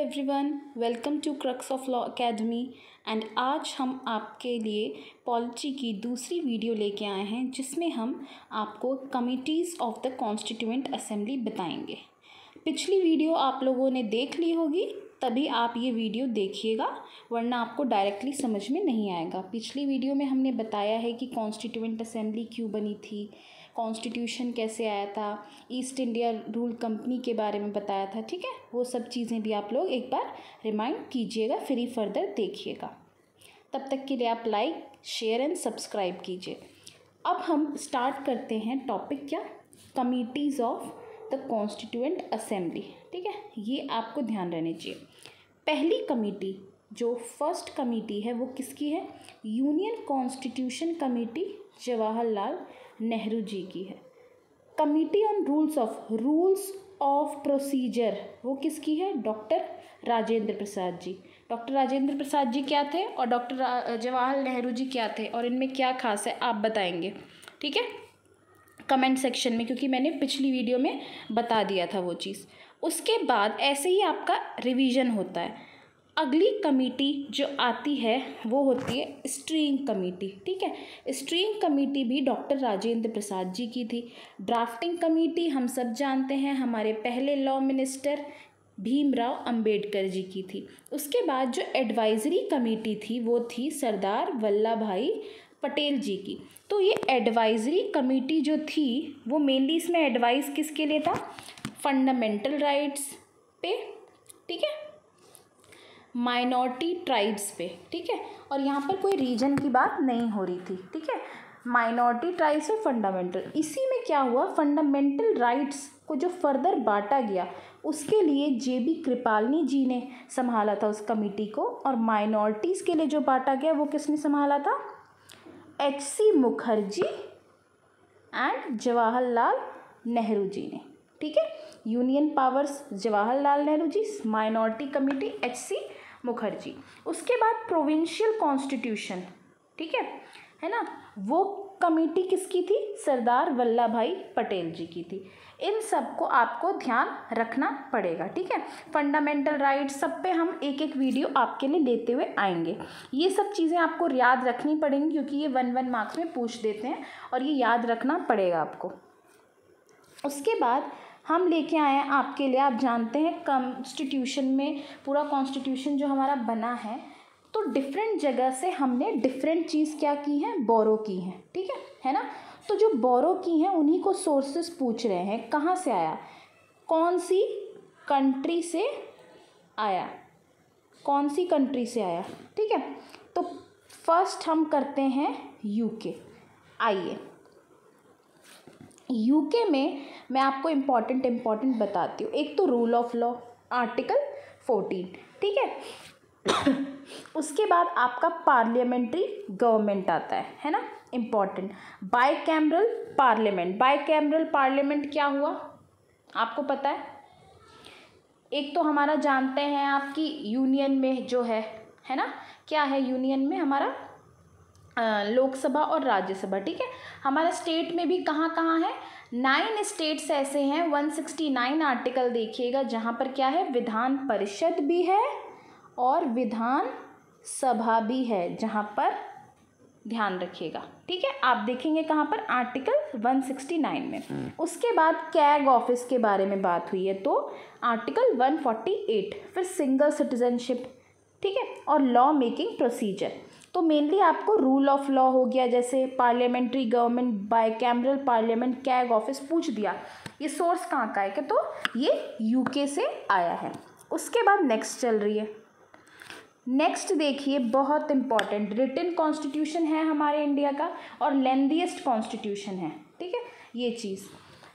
Everyone, welcome to crux of law academy. And आज हम आपके लिए पॉलिटी की दूसरी वीडियो लेके आए हैं जिसमें हम आपको committees of the constituent assembly बताएंगे। पिछली वीडियो आप लोगों ने देख ली होगी, तभी आप ये वीडियो देखिएगा, वरना आपको डायरेक्टली समझ में नहीं आएगा। पिछली वीडियो में हमने बताया है कि कॉन्स्टिट्यूएंट असेंबली क्यों बनी थी, कॉन्स्टिट्यूशन कैसे आया था, ईस्ट इंडिया रूल कंपनी के बारे में बताया था। ठीक है, वो सब चीज़ें भी आप लोग एक बार रिमाइंड कीजिएगा, फिर ही फर्दर देखिएगा। तब तक के लिए आप लाइक, शेयर एंड सब्सक्राइब कीजिए। अब हम स्टार्ट करते हैं टॉपिक क्या, committees of the constituent assembly. ठीक है, ये आपको ध्यान रहनी चाहिए। पहली कमेटी जो फर्स्ट कमेटी है वो किसकी है? Union constitution committee Jawaharlal Nehru ji की है। Committee on rules of procedure वो किसकी है? डॉक्टर राजेंद्र प्रसाद जी। डॉक्टर राजेंद्र प्रसाद जी क्या थे और डॉक्टर जवाहरलाल नेहरू जी क्या थे, और इनमें क्या खास है आप बताएंगे। ठीक है, कमेंट सेक्शन में, क्योंकि मैंने पिछली वीडियो में बता दिया था वो चीज़। उसके बाद ऐसे ही आपका रिवीजन होता है। अगली कमेटी जो आती है वो होती है स्टीयरिंग कमेटी। ठीक है, स्टीयरिंग कमेटी भी डॉक्टर राजेंद्र प्रसाद जी की थी। ड्राफ्टिंग कमेटी हम सब जानते हैं हमारे पहले लॉ मिनिस्टर भीमराव अंबेडकर जी की थी। उसके बाद जो एडवाइजरी कमेटी थी वो थी सरदार वल्लभ भाई पटेल जी की। तो ये एडवाइजरी कमेटी जो थी वो मेनली इसमें एडवाइस किसके लिए था? फंडामेंटल राइट्स पे, ठीक है, माइनॉरिटी ट्राइब्स पे। ठीक है, और यहाँ पर कोई रीजन की बात नहीं हो रही थी। ठीक है, माइनॉरिटी ट्राइब्स और फंडामेंटल। इसी में क्या हुआ, फंडामेंटल राइट्स को जो फर्दर बांटा गया उसके लिए जेबी कृपलानी जी ने संभाला था उस कमेटी को, और माइनॉरिटीज़ के लिए जो बांटा गया वो किसने संभाला था? एच.सी. मुखर्जी एंड जवाहरलाल नेहरू जी ने। ठीक है, यूनियन पावर्स जवाहरलाल नेहरू जी, माइनॉरिटी कमेटी एच.सी. मुखर्जी। उसके बाद प्रोविंशियल कॉन्स्टिट्यूशन, ठीक है ना, वो कमेटी किसकी थी? सरदार वल्लभ भाई पटेल जी की थी। इन सब को आपको ध्यान रखना पड़ेगा। ठीक है, फंडामेंटल राइट्स सब पे हम एक एक वीडियो आपके लिए लेते हुए आएंगे। ये सब चीज़ें आपको याद रखनी पड़ेंगी क्योंकि ये 1 मार्क्स में पूछ देते हैं और ये याद रखना पड़ेगा आपको। उसके बाद हम लेके आए हैं आपके लिए, आप जानते हैं कॉन्स्टिट्यूशन में, पूरा कॉन्स्टिट्यूशन जो हमारा बना है तो डिफरेंट जगह से हमने डिफरेंट चीज़ क्या की है? बोरो की है। ठीक है ना। तो जो बोरो की हैं उन्हीं को सोर्सेस पूछ रहे हैं, कहाँ से आया, कौन सी कंट्री से आया, कौन सी कंट्री से आया। ठीक है, तो फर्स्ट हम करते हैं यूके। आइए, यूके में मैं आपको इम्पॉर्टेंट बताती हूँ। एक तो रूल ऑफ लॉ आर्टिकल 14, ठीक है। उसके बाद आपका पार्लियामेंट्री गवर्नमेंट आता है ना, important. Bicameral parliament. Bicameral parliament क्या हुआ आपको पता है? एक तो हमारा जानते हैं आपकी यूनियन में जो है ना, क्या है यूनियन में हमारा? लोकसभा और राज्यसभा। ठीक है, हमारा स्टेट में भी कहाँ कहाँ है? 9 स्टेट्स ऐसे हैं। 169 आर्टिकल देखिएगा जहाँ पर क्या है? विधान परिषद भी है और विधान सभा भी है, जहाँ पर ध्यान रखिएगा। ठीक है, आप देखेंगे कहाँ पर? आर्टिकल 169 में। उसके बाद कैग ऑफिस के बारे में बात हुई है तो आर्टिकल 148। फिर सिंगल सिटीजनशिप, ठीक है, और लॉ मेकिंग प्रोसीजर। तो मेनली आपको रूल ऑफ लॉ हो गया, जैसे parliamentary government, bicameral parliament, CAG office पूछ दिया। ये सोर्स कहाँ का है? कि तो ये यूके से आया है। उसके बाद नेक्स्ट चल रही है। नेक्स्ट देखिए, बहुत इंपॉर्टेंट, रिटन कॉन्स्टिट्यूशन है हमारे इंडिया का और लेंथीएस्ट कॉन्स्टिट्यूशन है। ठीक है, ये चीज़।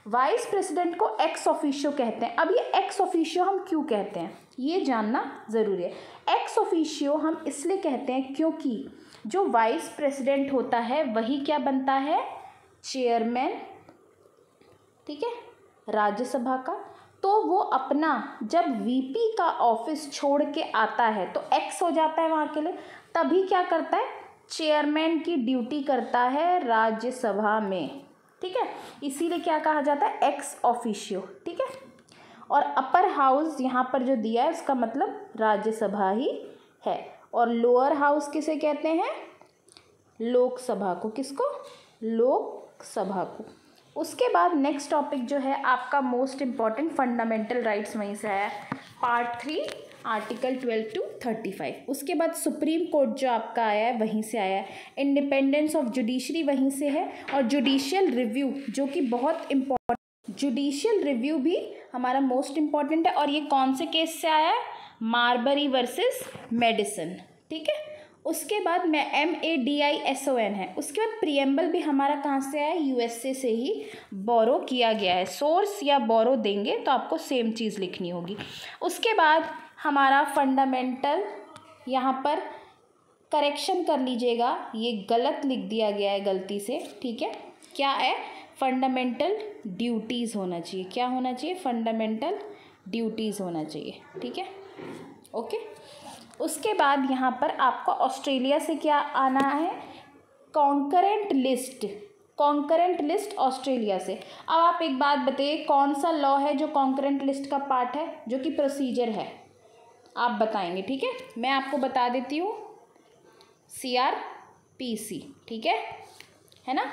वाइस प्रेसिडेंट को एक्स ऑफिशियो कहते हैं। अब ये एक्स ऑफिशियो हम क्यों कहते हैं ये जानना ज़रूरी है। एक्स ऑफिशियो हम इसलिए कहते हैं क्योंकि जो वाइस प्रेसिडेंट होता है वही क्या बनता है? चेयरमैन, ठीक है, राज्यसभा का। तो वो अपना जब वीपी का ऑफिस छोड़ के आता है तो एक्स हो जाता है वहाँ के लिए, तभी क्या करता है? चेयरमैन की ड्यूटी करता है राज्यसभा में। ठीक है, इसीलिए क्या कहा जाता है? Ex officio. ठीक है, और अपर हाउस यहाँ पर जो दिया है उसका मतलब राज्यसभा ही है। और लोअर हाउस किसे कहते हैं? लोकसभा को। किसको? लोकसभा को। उसके बाद नेक्स्ट टॉपिक जो है आपका मोस्ट इम्पॉर्टेंट फंडामेंटल राइट्स, वहीं से आया पार्ट 3 आर्टिकल 12 to 35। उसके बाद सुप्रीम कोर्ट जो आपका आया है वहीं से आया है, इंडिपेंडेंस ऑफ जुडिशरी वहीं से है, और जुडिशियल रिव्यू जो कि बहुत इम्पॉर्टेंट, जुडिशियल रिव्यू भी हमारा मोस्ट इम्पॉर्टेंट है। और ये कौन से केस से आया है? मारबरी वर्सेस मेडिसन। ठीक है। उसके बाद में MADISON है। उसके बाद प्रियम्बल भी हमारा कहाँ से आया है? USA से ही बोरो किया गया है। सोर्स या बोरो देंगे तो आपको सेम चीज़ लिखनी होगी। उसके बाद हमारा फंडामेंटल, यहाँ पर करेक्शन कर लीजिएगा, ये गलत लिख दिया गया है गलती से। ठीक है। क्या है? फंडामेंटल ड्यूटीज़ होना चाहिए। क्या होना चाहिए? फंडामेंटल ड्यूटीज़ होना चाहिए। ठीक है। ओके। उसके बाद यहाँ पर आपका ऑस्ट्रेलिया से क्या आना है? Concurrent list. Concurrent list Australia से। अब आप एक बात बताइए, कौन सा लॉ है जो कॉन्करेंट लिस्ट का पार्ट है, जो कि प्रोसीजर है? आप बताएंगे। ठीक है। मैं आपको बता देती हूँ, CRPC। ठीक है ना।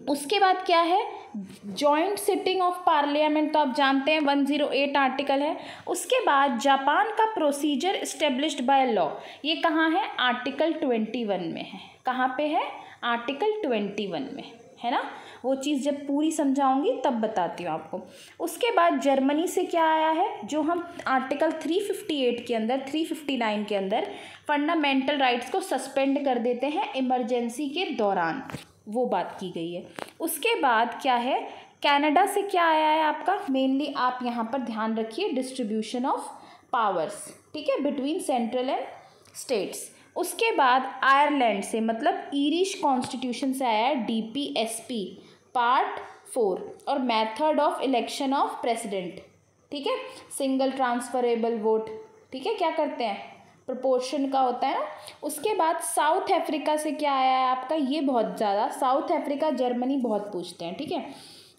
उसके बाद क्या है? जॉइंट सिटिंग ऑफ पार्लियामेंट, तो आप जानते हैं 108 आर्टिकल है। उसके बाद जापान का प्रोसीजर इस्टेब्लिश्ड बाय लॉ, ये कहाँ है? आर्टिकल 21 में है। कहाँ पे है? आर्टिकल 21 में है ना। वो चीज़ जब पूरी समझाऊंगी तब बताती हूँ आपको। उसके बाद जर्मनी से क्या आया है? जो हम आर्टिकल 358 के अंदर, 359 के अंदर फंडामेंटल राइट्स को सस्पेंड कर देते हैं इमरजेंसी के दौरान, वो बात की गई है। उसके बाद क्या है? कनाडा से क्या आया है आपका? मेनली आप यहाँ पर ध्यान रखिए, डिस्ट्रीब्यूशन ऑफ पावर्स। ठीक है, बिटवीन सेंट्रल एंड स्टेट्स। उसके बाद आयरलैंड से, मतलब ईरिश कॉन्स्टिट्यूशन से आया है DPSP पार्ट 4, और method of election of president. ठीक है, सिंगल ट्रांसफरेबल वोट। ठीक है, क्या करते हैं? प्रोपोर्शन का होता है ना। उसके बाद साउथ अफ्रीका से क्या आया है आपका? ये बहुत ज़्यादा, साउथ अफ्रीका जर्मनी बहुत पूछते हैं। ठीक है,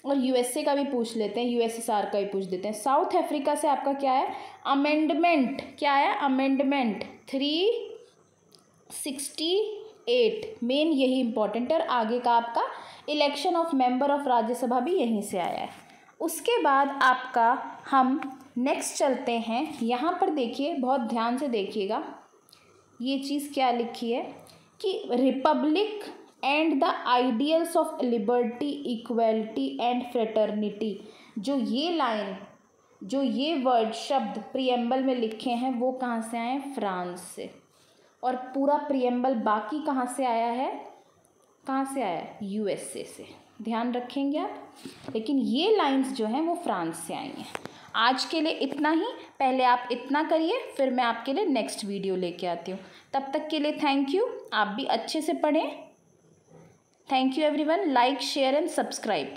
और USA का भी पूछ लेते हैं, USSR का भी पूछ देते हैं। साउथ अफ्रीका से आपका क्या है? अमेंडमेंट। क्या है? अमेंडमेंट 368, मेन यही इंपॉर्टेंट है। और आगे का आपका election of member of Rajya Sabha भी यहीं से आया है। उसके बाद आपका हम नेक्स्ट चलते हैं। यहाँ पर देखिए, बहुत ध्यान से देखिएगा, ये चीज़ क्या लिखी है कि Republic and the ideals of liberty, equality and fraternity. जो ये लाइन, जो ये वर्ड, शब्द प्रियम्बल में लिखे हैं वो कहाँ से आए हैं? फ्रांस से। और पूरा प्रियम्बल बाकी कहाँ से आया है? कहाँ से आया है? USA से। ध्यान रखेंगे आप। लेकिन ये लाइंस जो हैं वो फ्रांस से आई हैं। आज के लिए इतना ही। पहले आप इतना करिए, फिर मैं आपके लिए नेक्स्ट वीडियो लेके आती हूँ। तब तक के लिए थैंक यू। आप भी अच्छे से पढ़ें। Thank you everyone. Like, share and subscribe.